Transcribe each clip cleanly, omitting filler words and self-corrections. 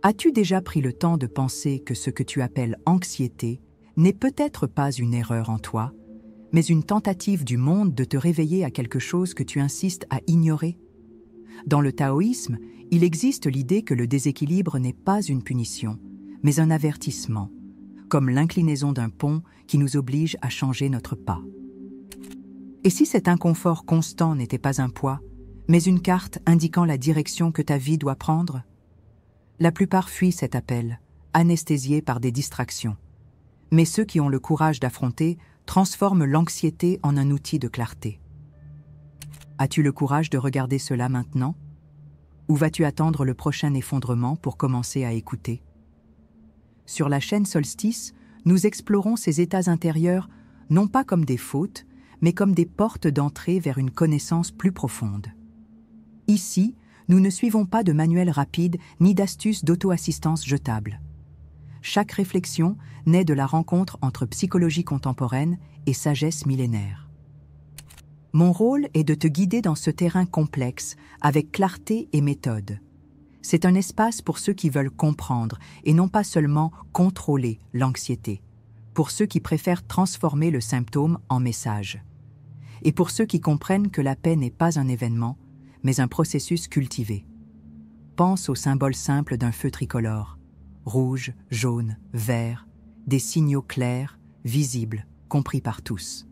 As-tu déjà pris le temps de penser que ce que tu appelles anxiété n'est peut-être pas une erreur en toi, mais une tentative du monde de te réveiller à quelque chose que tu insistes à ignorer? Dans le taoïsme, il existe l'idée que le déséquilibre n'est pas une punition, mais un avertissement, comme l'inclinaison d'un pont qui nous oblige à changer notre pas. Et si cet inconfort constant n'était pas un poids, mais une carte indiquant la direction que ta vie doit prendre? La plupart fuient cet appel, anesthésiés par des distractions. Mais ceux qui ont le courage d'affronter transforment l'anxiété en un outil de clarté. As-tu le courage de regarder cela maintenant? Ou vas-tu attendre le prochain effondrement pour commencer à écouter? Sur la chaîne Solstice, nous explorons ces états intérieurs non pas comme des fautes, mais comme des portes d'entrée vers une connaissance plus profonde. Ici, nous ne suivons pas de manuels rapides ni d'astuces d'auto-assistance jetables. Chaque réflexion naît de la rencontre entre psychologie contemporaine et sagesse millénaire. Mon rôle est de te guider dans ce terrain complexe avec clarté et méthode. C'est un espace pour ceux qui veulent comprendre et non pas seulement contrôler l'anxiété, pour ceux qui préfèrent transformer le symptôme en message, et pour ceux qui comprennent que la paix n'est pas un événement, mais un processus cultivé. Pense au symbole simple d'un feu tricolore, rouge, jaune, vert, des signaux clairs, visibles, compris par tous.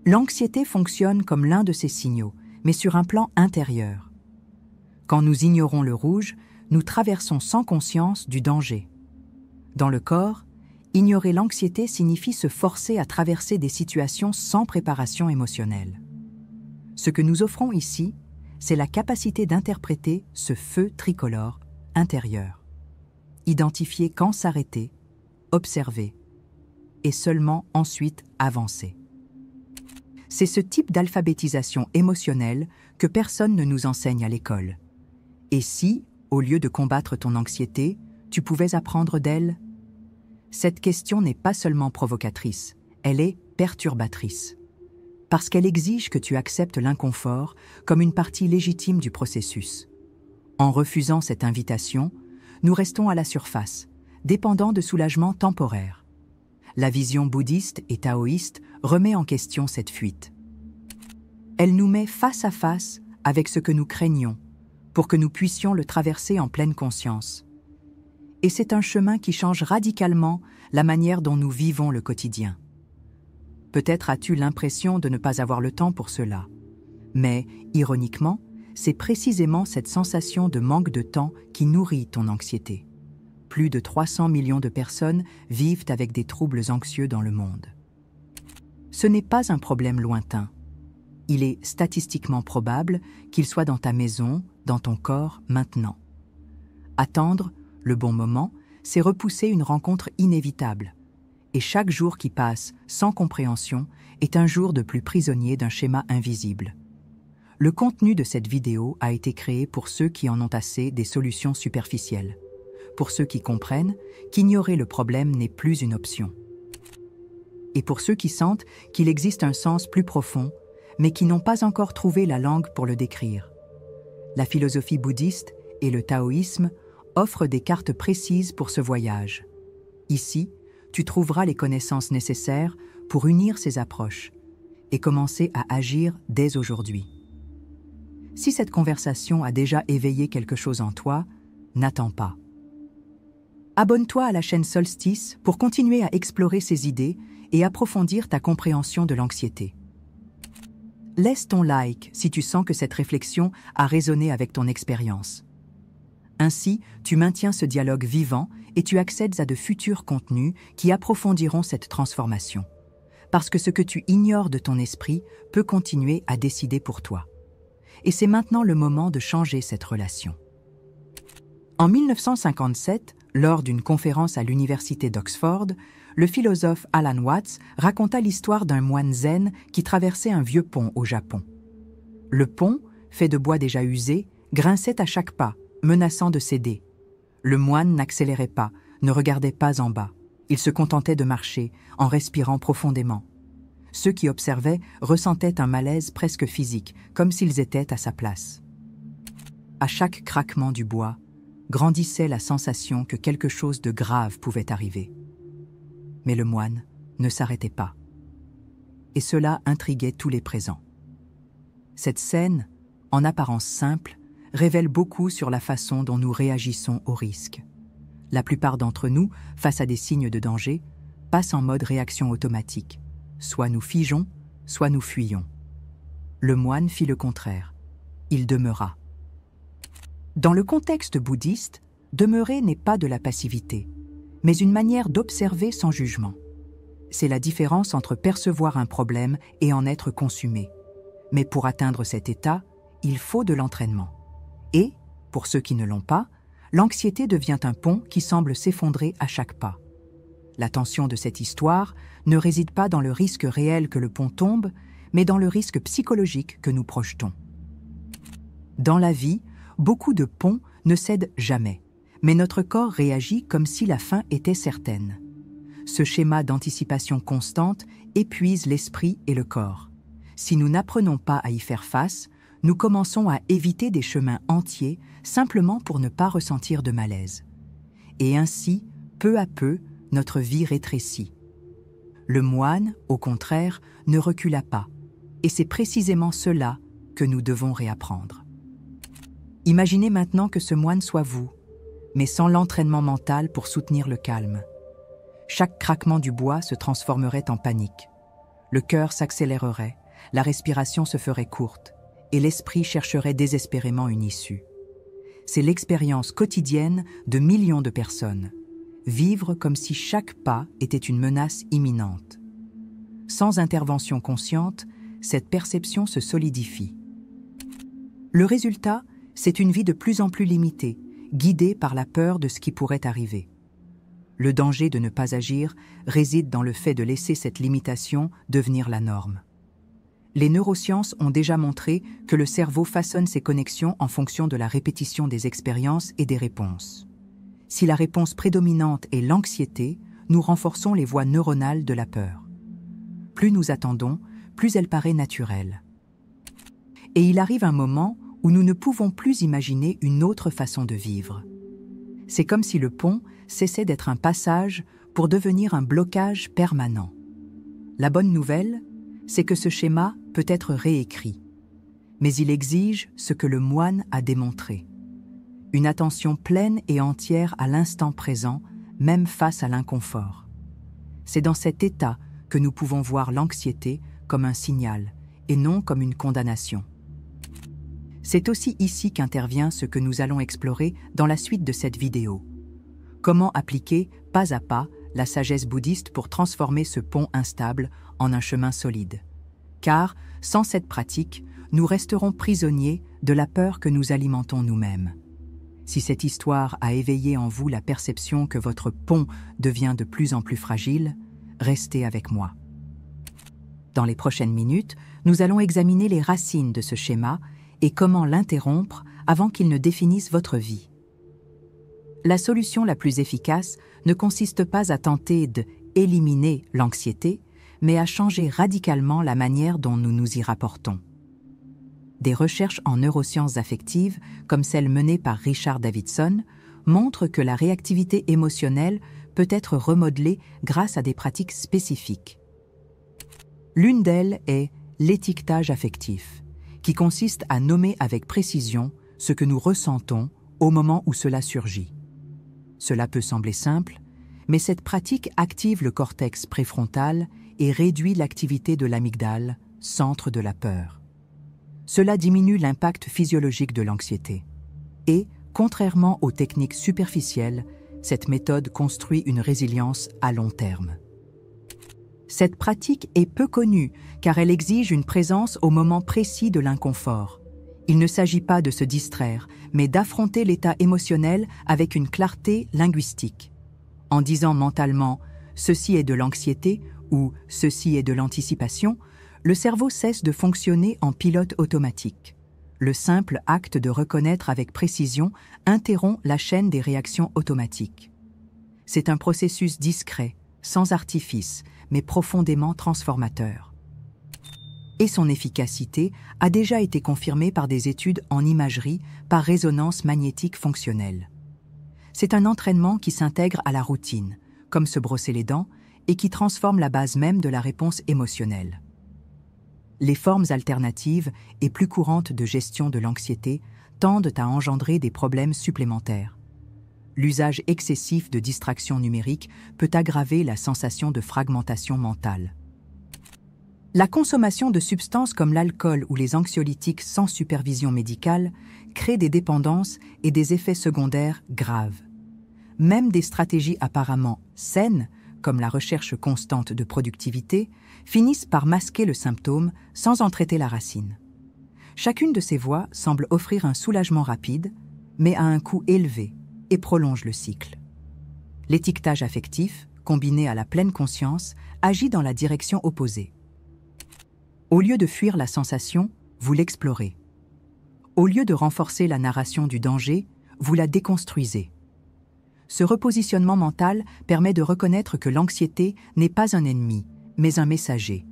L'anxiété fonctionne comme l'un de ces signaux, mais sur un plan intérieur. Quand nous ignorons le rouge, nous traversons sans conscience du danger. Dans le corps, ignorer l'anxiété signifie se forcer à traverser des situations sans préparation émotionnelle. Ce que nous offrons ici, c'est la capacité d'interpréter ce feu tricolore intérieur. Identifier quand s'arrêter, observer, et seulement ensuite avancer. C'est ce type d'alphabétisation émotionnelle que personne ne nous enseigne à l'école. Et si, au lieu de combattre ton anxiété, tu pouvais apprendre d'elle? Cette question n'est pas seulement provocatrice, elle est perturbatrice. Parce qu'elle exige que tu acceptes l'inconfort comme une partie légitime du processus. En refusant cette invitation, nous restons à la surface, dépendants de soulagements temporaires. La vision bouddhiste et taoïste remet en question cette fuite. Elle nous met face à face avec ce que nous craignons, pour que nous puissions le traverser en pleine conscience. Et c'est un chemin qui change radicalement la manière dont nous vivons le quotidien. Peut-être as-tu l'impression de ne pas avoir le temps pour cela. Mais, ironiquement, c'est précisément cette sensation de manque de temps qui nourrit ton anxiété. Plus de 300 millions de personnes vivent avec des troubles anxieux dans le monde. Ce n'est pas un problème lointain. Il est statistiquement probable qu'il soit dans ta maison, dans ton corps, maintenant. Attendre le bon moment, c'est repousser une rencontre inévitable. Et chaque jour qui passe sans compréhension est un jour de plus prisonnier d'un schéma invisible. Le contenu de cette vidéo a été créé pour ceux qui en ont assez des solutions superficielles, pour ceux qui comprennent qu'ignorer le problème n'est plus une option, et pour ceux qui sentent qu'il existe un sens plus profond, mais qui n'ont pas encore trouvé la langue pour le décrire. La philosophie bouddhiste et le taoïsme offrent des cartes précises pour ce voyage. Ici, tu trouveras les connaissances nécessaires pour unir ces approches et commencer à agir dès aujourd'hui. Si cette conversation a déjà éveillé quelque chose en toi, n'attends pas. Abonne-toi à la chaîne Solstice pour continuer à explorer ces idées et approfondir ta compréhension de l'anxiété. Laisse ton like si tu sens que cette réflexion a résonné avec ton expérience. Ainsi, tu maintiens ce dialogue vivant et tu accèdes à de futurs contenus qui approfondiront cette transformation. Parce que ce que tu ignores de ton esprit peut continuer à décider pour toi. Et c'est maintenant le moment de changer cette relation. En 1957, lors d'une conférence à l'université d'Oxford, le philosophe Alan Watts raconta l'histoire d'un moine zen qui traversait un vieux pont au Japon. Le pont, fait de bois déjà usé, grinçait à chaque pas, menaçant de céder. Le moine n'accélérait pas, ne regardait pas en bas. Il se contentait de marcher, en respirant profondément. Ceux qui observaient ressentaient un malaise presque physique, comme s'ils étaient à sa place. À chaque craquement du bois, grandissait la sensation que quelque chose de grave pouvait arriver. Mais le moine ne s'arrêtait pas. Et cela intriguait tous les présents. Cette scène, en apparence simple, révèle beaucoup sur la façon dont nous réagissons aux risques. La plupart d'entre nous, face à des signes de danger, passent en mode réaction automatique. Soit nous figeons, soit nous fuyons. Le moine fit le contraire. Il demeura. Dans le contexte bouddhiste, demeurer n'est pas de la passivité, mais une manière d'observer sans jugement. C'est la différence entre percevoir un problème et en être consumé. Mais pour atteindre cet état, il faut de l'entraînement. Et, pour ceux qui ne l'ont pas, l'anxiété devient un pont qui semble s'effondrer à chaque pas. La tension de cette histoire ne réside pas dans le risque réel que le pont tombe, mais dans le risque psychologique que nous projetons. Dans la vie, beaucoup de ponts ne cèdent jamais, mais notre corps réagit comme si la fin était certaine. Ce schéma d'anticipation constante épuise l'esprit et le corps. Si nous n'apprenons pas à y faire face, nous commençons à éviter des chemins entiers simplement pour ne pas ressentir de malaise. Et ainsi, peu à peu, notre vie rétrécit. Le moine, au contraire, ne recula pas, et c'est précisément cela que nous devons réapprendre. Imaginez maintenant que ce moine soit vous, mais sans l'entraînement mental pour soutenir le calme. Chaque craquement du bois se transformerait en panique. Le cœur s'accélérerait, la respiration se ferait courte, et l'esprit chercherait désespérément une issue. C'est l'expérience quotidienne de millions de personnes. Vivre comme si chaque pas était une menace imminente. Sans intervention consciente, cette perception se solidifie. Le résultat, c'est une vie de plus en plus limitée, guidée par la peur de ce qui pourrait arriver. Le danger de ne pas agir réside dans le fait de laisser cette limitation devenir la norme. Les neurosciences ont déjà montré que le cerveau façonne ses connexions en fonction de la répétition des expériences et des réponses. Si la réponse prédominante est l'anxiété, nous renforçons les voies neuronales de la peur. Plus nous attendons, plus elle paraît naturelle. Et il arrive un moment où nous ne pouvons plus imaginer une autre façon de vivre. C'est comme si le pont cessait d'être un passage pour devenir un blocage permanent. La bonne nouvelle, c'est que ce schéma peut être réécrit. Mais il exige ce que le moine a démontré. Une attention pleine et entière à l'instant présent, même face à l'inconfort. C'est dans cet état que nous pouvons voir l'anxiété comme un signal et non comme une condamnation. C'est aussi ici qu'intervient ce que nous allons explorer dans la suite de cette vidéo. Comment appliquer, pas à pas, la sagesse bouddhiste pour transformer ce pont instable en un chemin solide. Car, sans cette pratique, nous resterons prisonniers de la peur que nous alimentons nous-mêmes. Si cette histoire a éveillé en vous la perception que votre pont devient de plus en plus fragile, restez avec moi. Dans les prochaines minutes, nous allons examiner les racines de ce schéma et comment l'interrompre avant qu'il ne définisse votre vie. La solution la plus efficace ne consiste pas à tenter d'éliminer l'anxiété, mais à changer radicalement la manière dont nous nous y rapportons. Des recherches en neurosciences affectives, comme celles menées par Richard Davidson, montrent que la réactivité émotionnelle peut être remodelée grâce à des pratiques spécifiques. L'une d'elles est l'étiquetage affectif, qui consiste à nommer avec précision ce que nous ressentons au moment où cela surgit. Cela peut sembler simple, mais cette pratique active le cortex préfrontal et réduit l'activité de l'amygdale, centre de la peur. Cela diminue l'impact physiologique de l'anxiété. Et, contrairement aux techniques superficielles, cette méthode construit une résilience à long terme. Cette pratique est peu connue car elle exige une présence au moment précis de l'inconfort. Il ne s'agit pas de se distraire, mais d'affronter l'état émotionnel avec une clarté linguistique. En disant mentalement « ceci est de l'anxiété » ou « ceci est de l'anticipation », le cerveau cesse de fonctionner en pilote automatique. Le simple acte de reconnaître avec précision interrompt la chaîne des réactions automatiques. C'est un processus discret, sans artifice, mais profondément transformateur. Et son efficacité a déjà été confirmée par des études en imagerie par résonance magnétique fonctionnelle. C'est un entraînement qui s'intègre à la routine, comme se brosser les dents, et qui transforme la base même de la réponse émotionnelle. Les formes alternatives et plus courantes de gestion de l'anxiété tendent à engendrer des problèmes supplémentaires. L'usage excessif de distractions numériques peut aggraver la sensation de fragmentation mentale. La consommation de substances comme l'alcool ou les anxiolytiques sans supervision médicale crée des dépendances et des effets secondaires graves. Même des stratégies apparemment saines, comme la recherche constante de productivité, finissent par masquer le symptôme sans en traiter la racine. Chacune de ces voies semble offrir un soulagement rapide, mais à un coût élevé, et prolonge le cycle. L'étiquetage affectif, combiné à la pleine conscience, agit dans la direction opposée. Au lieu de fuir la sensation, vous l'explorez. Au lieu de renforcer la narration du danger, vous la déconstruisez. Ce repositionnement mental permet de reconnaître que l'anxiété n'est pas un ennemi, mais un messager.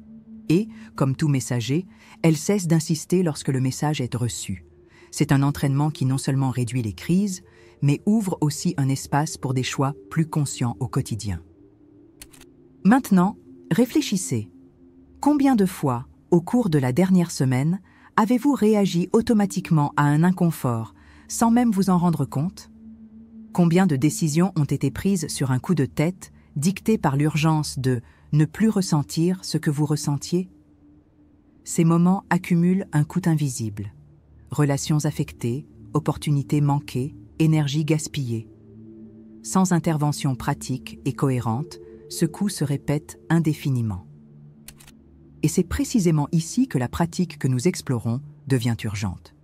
Et, comme tout messager, elle cesse d'insister lorsque le message est reçu. C'est un entraînement qui non seulement réduit les crises, mais ouvre aussi un espace pour des choix plus conscients au quotidien. Maintenant, réfléchissez. Combien de fois, au cours de la dernière semaine, avez-vous réagi automatiquement à un inconfort, sans même vous en rendre compte ? Combien de décisions ont été prises sur un coup de tête, dictées par l'urgence de ne plus ressentir ce que vous ressentiez ? Ces moments accumulent un coût invisible. Relations affectées, opportunités manquées, énergie gaspillée. Sans intervention pratique et cohérente, ce coût se répète indéfiniment. Et c'est précisément ici que la pratique que nous explorons devient urgente.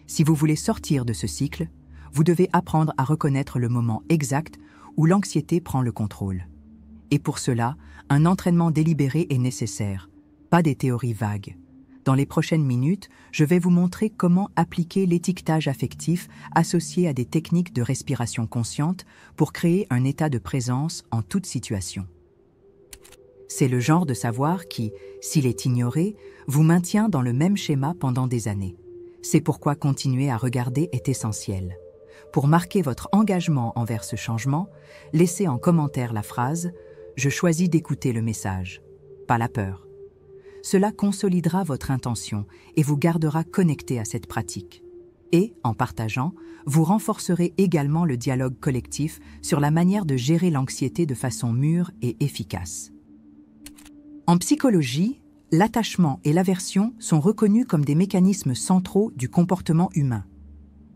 Si vous voulez sortir de ce cycle, vous devez apprendre à reconnaître le moment exact où l'anxiété prend le contrôle. Et pour cela, un entraînement délibéré est nécessaire, pas des théories vagues. Dans les prochaines minutes, je vais vous montrer comment appliquer l'étiquetage affectif associé à des techniques de respiration consciente pour créer un état de présence en toute situation. C'est le genre de savoir qui, s'il est ignoré, vous maintient dans le même schéma pendant des années. C'est pourquoi continuer à regarder est essentiel. Pour marquer votre engagement envers ce changement, laissez en commentaire la phrase « Je choisis d'écouter le message », pas la peur. Cela consolidera votre intention et vous gardera connecté à cette pratique. Et, en partageant, vous renforcerez également le dialogue collectif sur la manière de gérer l'anxiété de façon mûre et efficace. En psychologie, l'attachement et l'aversion sont reconnus comme des mécanismes centraux du comportement humain.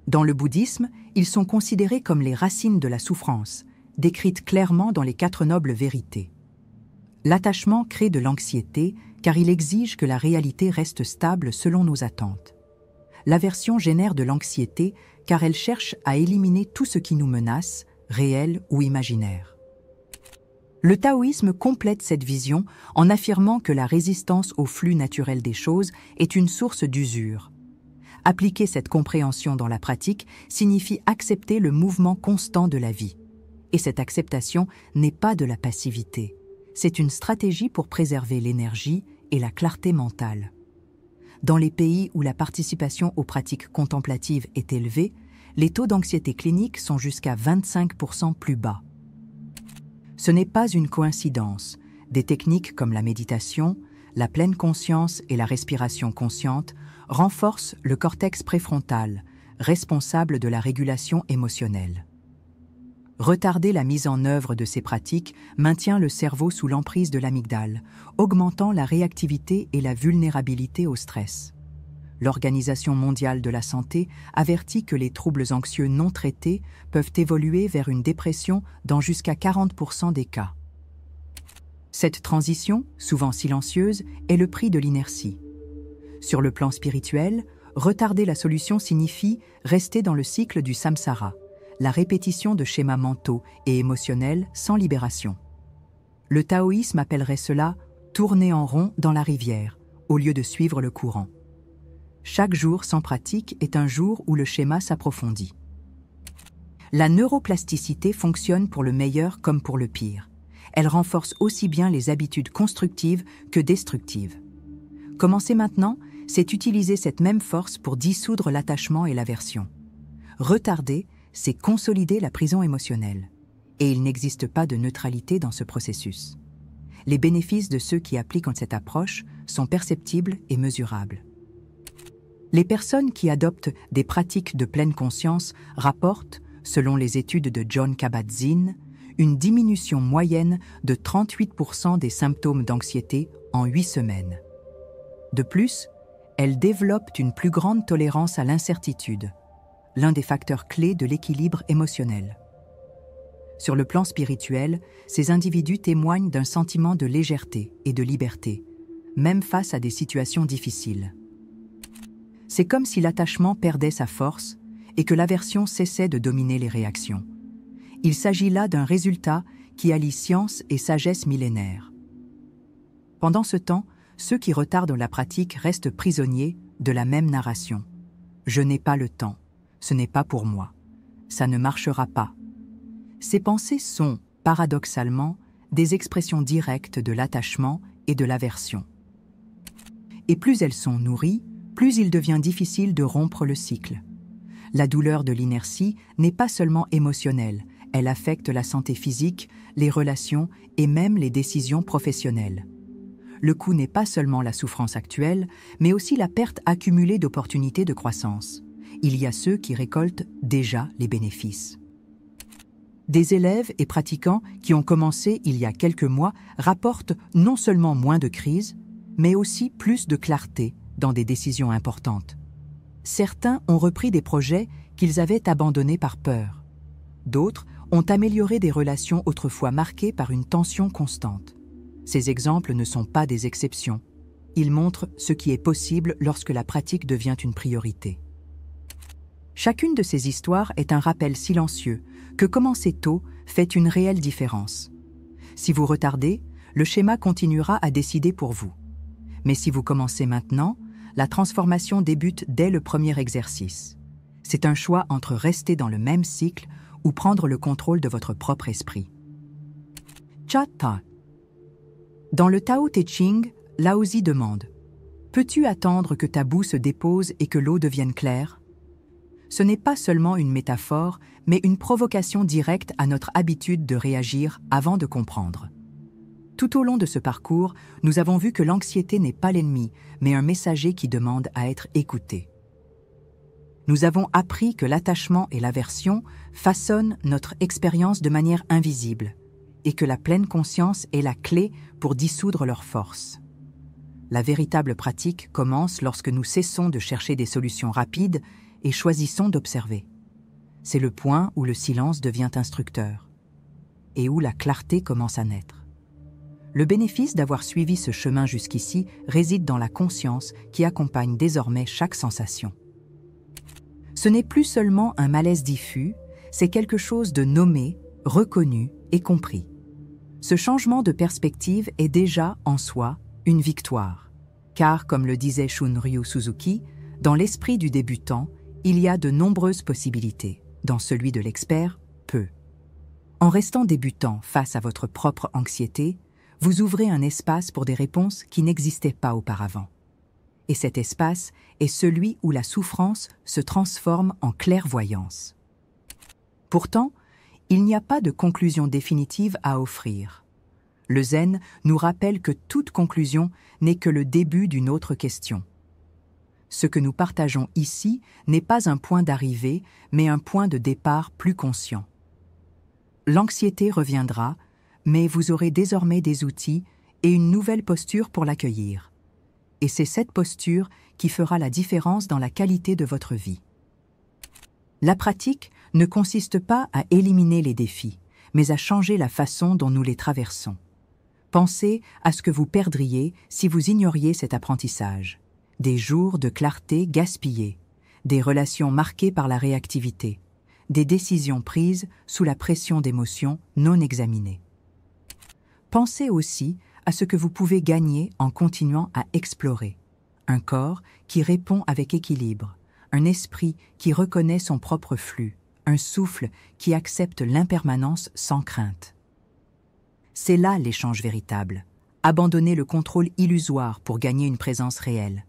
Dans le bouddhisme, ils sont considérés comme les racines de la souffrance, décrites clairement dans les 4 nobles vérités. L'attachement crée de l'anxiété car il exige que la réalité reste stable selon nos attentes. L'aversion génère de l'anxiété car elle cherche à éliminer tout ce qui nous menace, réel ou imaginaire. Le taoïsme complète cette vision en affirmant que la résistance au flux naturel des choses est une source d'usure. Appliquer cette compréhension dans la pratique signifie accepter le mouvement constant de la vie. Et cette acceptation n'est pas de la passivité. C'est une stratégie pour préserver l'énergie et la clarté mentale. Dans les pays où la participation aux pratiques contemplatives est élevée, les taux d'anxiété clinique sont jusqu'à 25% plus bas. Ce n'est pas une coïncidence. Des techniques comme la méditation, la pleine conscience et la respiration consciente renforcent le cortex préfrontal, responsable de la régulation émotionnelle. Retarder la mise en œuvre de ces pratiques maintient le cerveau sous l'emprise de l'amygdale, augmentant la réactivité et la vulnérabilité au stress. L'Organisation mondiale de la santé avertit que les troubles anxieux non traités peuvent évoluer vers une dépression dans jusqu'à 40% des cas. Cette transition, souvent silencieuse, est le prix de l'inertie. Sur le plan spirituel, retarder la solution signifie rester dans le cycle du samsara, la répétition de schémas mentaux et émotionnels sans libération. Le taoïsme appellerait cela « tourner en rond dans la rivière » au lieu de suivre le courant. Chaque jour sans pratique est un jour où le schéma s'approfondit. La neuroplasticité fonctionne pour le meilleur comme pour le pire. Elle renforce aussi bien les habitudes constructives que destructives. Commencer maintenant, c'est utiliser cette même force pour dissoudre l'attachement et l'aversion. Retarder, c'est consolider la prison émotionnelle. Et il n'existe pas de neutralité dans ce processus. Les bénéfices de ceux qui appliquent cette approche sont perceptibles et mesurables. Les personnes qui adoptent des pratiques de pleine conscience rapportent, selon les études de Jon Kabat-Zinn, une diminution moyenne de 38% des symptômes d'anxiété en 8 semaines. De plus, elles développent une plus grande tolérance à l'incertitude, l'un des facteurs clés de l'équilibre émotionnel. Sur le plan spirituel, ces individus témoignent d'un sentiment de légèreté et de liberté, même face à des situations difficiles. C'est comme si l'attachement perdait sa force et que l'aversion cessait de dominer les réactions. Il s'agit là d'un résultat qui allie science et sagesse millénaire. Pendant ce temps, ceux qui retardent la pratique restent prisonniers de la même narration. « Je n'ai pas le temps, ce n'est pas pour moi, ça ne marchera pas ». Ces pensées sont, paradoxalement, des expressions directes de l'attachement et de l'aversion. Et plus elles sont nourries, plus il devient difficile de rompre le cycle. La douleur de l'inertie n'est pas seulement émotionnelle, elle affecte la santé physique, les relations et même les décisions professionnelles. Le coût n'est pas seulement la souffrance actuelle, mais aussi la perte accumulée d'opportunités de croissance. Il y a ceux qui récoltent déjà les bénéfices. Des élèves et pratiquants qui ont commencé il y a quelques mois rapportent non seulement moins de crises, mais aussi plus de clarté dans des décisions importantes. Certains ont repris des projets qu'ils avaient abandonnés par peur. D'autres ont amélioré des relations autrefois marquées par une tension constante. Ces exemples ne sont pas des exceptions. Ils montrent ce qui est possible lorsque la pratique devient une priorité. Chacune de ces histoires est un rappel silencieux que commencer tôt fait une réelle différence. Si vous retardez, le schéma continuera à décider pour vous. Mais si vous commencez maintenant, la transformation débute dès le premier exercice. C'est un choix entre rester dans le même cycle ou prendre le contrôle de votre propre esprit. Cha Ta. Dans le Tao Te Ching, Laozi demande « Peux-tu attendre que ta boue se dépose et que l'eau devienne claire ?» Ce n'est pas seulement une métaphore, mais une provocation directe à notre habitude de réagir avant de comprendre. Tout au long de ce parcours, nous avons vu que l'anxiété n'est pas l'ennemi, mais un messager qui demande à être écouté. Nous avons appris que l'attachement et l'aversion façonnent notre expérience de manière invisible, et que la pleine conscience est la clé pour dissoudre leurs forces. La véritable pratique commence lorsque nous cessons de chercher des solutions rapides et choisissons d'observer. C'est le point où le silence devient instructeur et où la clarté commence à naître. Le bénéfice d'avoir suivi ce chemin jusqu'ici réside dans la conscience qui accompagne désormais chaque sensation. Ce n'est plus seulement un malaise diffus, c'est quelque chose de nommé, reconnu et compris. Ce changement de perspective est déjà, en soi, une victoire. Car, comme le disait Shunryu Suzuki, dans l'esprit du débutant, il y a de nombreuses possibilités. Dans celui de l'expert, peu. En restant débutant face à votre propre anxiété, vous ouvrez un espace pour des réponses qui n'existaient pas auparavant. Et cet espace est celui où la souffrance se transforme en clairvoyance. Pourtant, il n'y a pas de conclusion définitive à offrir. Le zen nous rappelle que toute conclusion n'est que le début d'une autre question. Ce que nous partageons ici n'est pas un point d'arrivée, mais un point de départ plus conscient. L'anxiété reviendra, mais vous aurez désormais des outils et une nouvelle posture pour l'accueillir. Et c'est cette posture qui fera la différence dans la qualité de votre vie. La pratique ne consiste pas à éliminer les défis, mais à changer la façon dont nous les traversons. Pensez à ce que vous perdriez si vous ignoriez cet apprentissage. Des jours de clarté gaspillés, des relations marquées par la réactivité, des décisions prises sous la pression d'émotions non examinées. Pensez aussi à ce que vous pouvez gagner en continuant à explorer. Un corps qui répond avec équilibre, un esprit qui reconnaît son propre flux, un souffle qui accepte l'impermanence sans crainte. C'est là l'échange véritable, abandonner le contrôle illusoire pour gagner une présence réelle.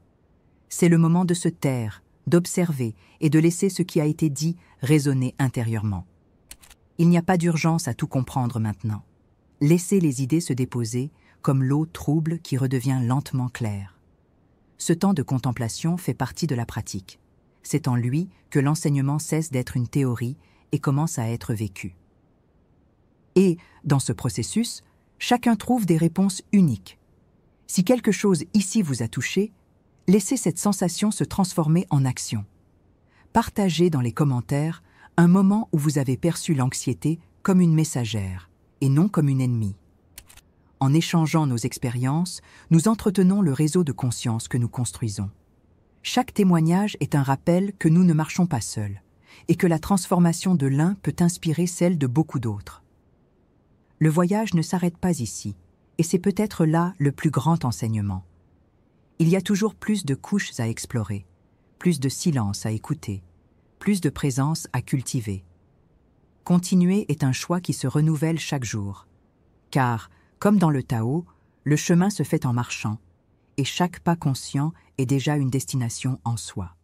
C'est le moment de se taire, d'observer et de laisser ce qui a été dit résonner intérieurement. Il n'y a pas d'urgence à tout comprendre maintenant. Laissez les idées se déposer comme l'eau trouble qui redevient lentement claire. Ce temps de contemplation fait partie de la pratique. C'est en lui que l'enseignement cesse d'être une théorie et commence à être vécu. Et, dans ce processus, chacun trouve des réponses uniques. Si quelque chose ici vous a touché, laissez cette sensation se transformer en action. Partagez dans les commentaires un moment où vous avez perçu l'anxiété comme une messagère et non comme une ennemie. En échangeant nos expériences, nous entretenons le réseau de conscience que nous construisons. Chaque témoignage est un rappel que nous ne marchons pas seuls et que la transformation de l'un peut inspirer celle de beaucoup d'autres. Le voyage ne s'arrête pas ici, et c'est peut-être là le plus grand enseignement. Il y a toujours plus de couches à explorer, plus de silence à écouter, plus de présence à cultiver. Continuer est un choix qui se renouvelle chaque jour, car, comme dans le Tao, le chemin se fait en marchant, et chaque pas conscient est déjà une destination en soi.